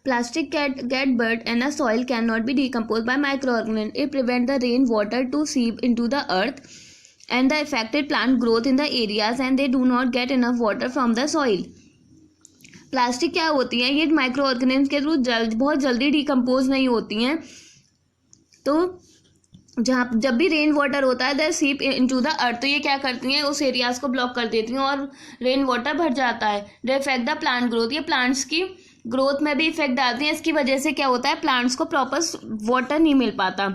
Plastic get buried in a soil cannot be decomposed by microorganisms. It prevents the rain water to seep into the earth and the affected plant growth in the areas, and they do not get enough water from the soil. Plastic क्या होती हैं, ये micro organism के through बहुत जल्दी decompose नहीं होती हैं, तो जब भी रेन वाटर होता है दे सीप इनटू द अर्थ, तो ये क्या करती हैं, उस एरियाज को ब्लॉक कर देती हैं और रेन वाटर भर जाता है. दे इफेक्ट द प्लांट ग्रोथ, ये प्लांट्स की ग्रोथ में भी इफेक्ट डालती हैं. इसकी वजह से क्या होता है, प्लांट्स को प्रॉपर वाटर नहीं मिल पाता.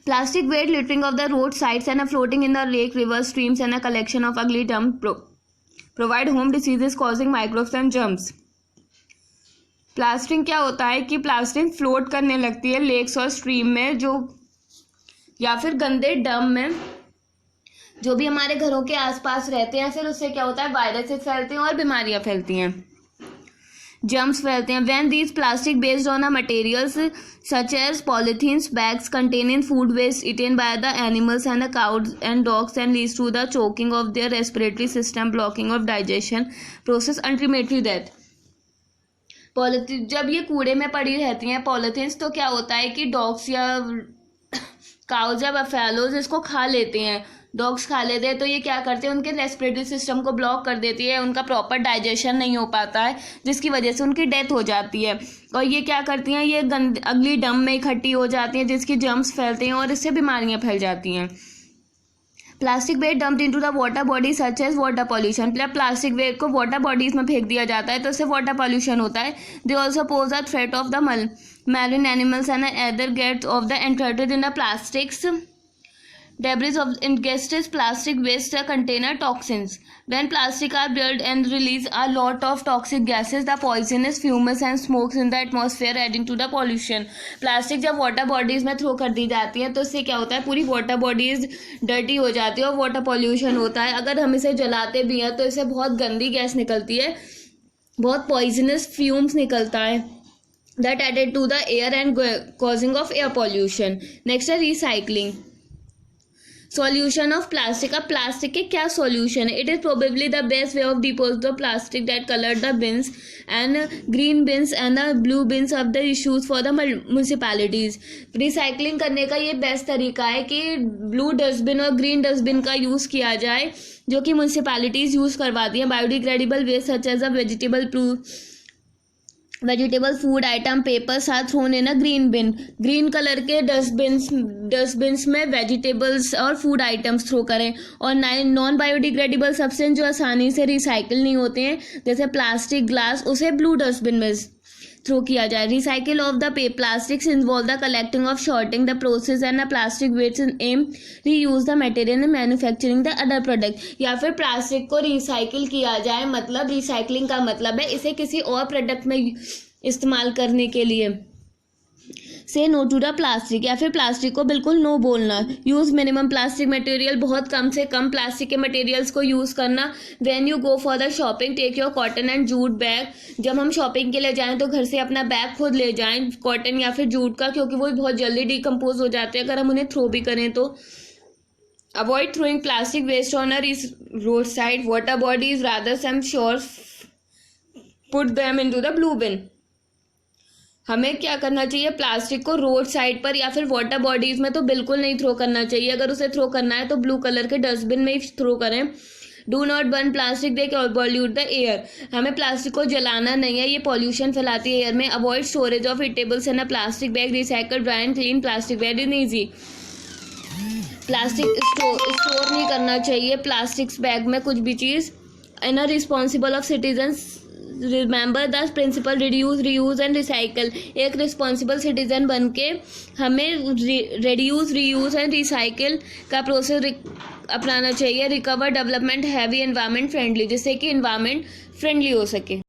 Plastic waste littering of the road sides and floating in the lake river streams and a collection of ugly dump provide home diseases causing microbes and germs. Plastic क्या होता है कि plastic float करने लगती है लेक्स और stream में, जो या फिर गंदे डम में जो भी हमारे घरों के आसपास रहते हैं. फिर उससे क्या होता है, वायरसेस फैलते हैं और बीमारियां फैलती हैं, जर्म्स फैलते हैं. When these plastic based on a materials such as polythenes bags containing food waste eaten by the animals and the cows and dogs and leads to the choking of their respiratory system, blocking of digestion process, ultimately death. Polythene जब ये कूड़े में पड़ी रहती हैं polythenes, तो क्या होता है कि डॉग्स या काउज या बफेलोज इसको खा लेते हैं, डॉग्स खा लेते हैं, तो ये क्या करते हैं, उनके रेस्पिरेटरी सिस्टम को ब्लॉक कर देती है, उनका प्रॉपर डाइजेशन नहीं हो पाता है, जिसकी वजह से उनकी डेथ हो जाती है. और ये क्या करती हैं, ये अगली डम में इकट्ठी हो जाती हैं, जिसकी जर्म्स फैलते हैं और इससे बीमारियां फैल जाती हैं. Plastic waste dumped into the water body such as water pollution. Plastic waste को वाटर बॉडीज में फेंक दिया जाता है तो इससे वाटर पॉल्यूशन होता है. They also pose a threat of the marine animals and other gets of the entered in the plastics debris of ingested plastic waste contain toxins. When plastic are burned and release a lot of toxic gases, the poisonous fumes and smokes in the atmosphere adding to the pollution. Plastic जब water bodies में throw कर दी जाती है तो इससे क्या होता है, पूरी वाटर बॉडीज डर्टी हो जाती है और वाटर पॉल्यूशन होता है. अगर हम इसे जलाते भी हैं तो इससे बहुत गंदी गैस निकलती है, बहुत पॉइजनस फ्यूम्स निकलता है, that added to the air and causing of air pollution. Next है recycling. Solution of plastic. अब प्लास्टिक के क्या सॉल्यूशन है, it is probably the best way of dispose the plastic that colour the bins and green bins and the blue bins of the issues for the municipalities. Recycling करने का ये best तरीका है कि blue dustbin और green dustbin का use किया जाए, जो कि म्यूनसिपैलिटीज़ यूज़ करवाती हैं. Biodegradable waste such as a vegetable food item papers are thrown in a green bin. Green colour के डस्टबिन्स में वेजिटेबल्स और फूड आइटम्स थ्रो करें. और नॉन बायोडिग्रेडेबल सब्सटेंस जो आसानी से रिसाइकिल नहीं होते हैं, जैसे प्लास्टिक, ग्लास, उसे ब्लू डस्टबिन में थ्रो किया जाए. Recycle of the plastics involve the collecting of sorting the process and the plastic waste am reuse the material in manufacturing the other product. या फिर प्लास्टिक को रिसाइकिल किया जाए, मतलब रिसाइकलिंग का मतलब है इसे किसी और प्रोडक्ट में इस्तेमाल करने के लिए. से नो टू द प्लास्टिक, या फिर प्लास्टिक को बिल्कुल नो बोलना. यूज़ मिनिमम प्लास्टिक मटेरियल, बहुत कम से कम प्लास्टिक के मटेरियल्स को यूज़ करना. When you go for the shopping take your cotton and jute bag. जब हम शॉपिंग के लिए जाएं तो घर से अपना बैग खुद ले जाएं, कॉटन या फिर जूट का, क्योंकि वो बहुत जल्दी डिकम्पोज हो जाते हैं अगर हम उन्हें थ्रो भी करें तो. Avoid throwing plastic waste on a road side water bodies, rather some sure put them into the blue bin. हमें क्या करना चाहिए, प्लास्टिक को रोड साइड पर या फिर वाटर बॉडीज में तो बिल्कुल नहीं थ्रो करना चाहिए. अगर उसे थ्रो करना है तो ब्लू कलर के डस्टबिन में ही थ्रो करें. Do not burn plastic, they pollute the air. हमें प्लास्टिक को जलाना नहीं है, ये पॉल्यूशन फैलाती है एयर में. Avoid storage of eatables in a plastic bag. Recycle dry and clean plastic bag is easy. Plastic store नहीं करना चाहिए प्लास्टिक्स बैग में कुछ भी चीज़. In a responsible of citizens remember the principle reduce reuse and recycle. एक responsible citizen बन के हमें रिड्यूस रीयूज एंड रिसाइकिल का प्रोसेस अपनाना चाहिए. Recover development heavy environment friendly, जिससे कि एनवायरनमेंट फ्रेंडली हो सके.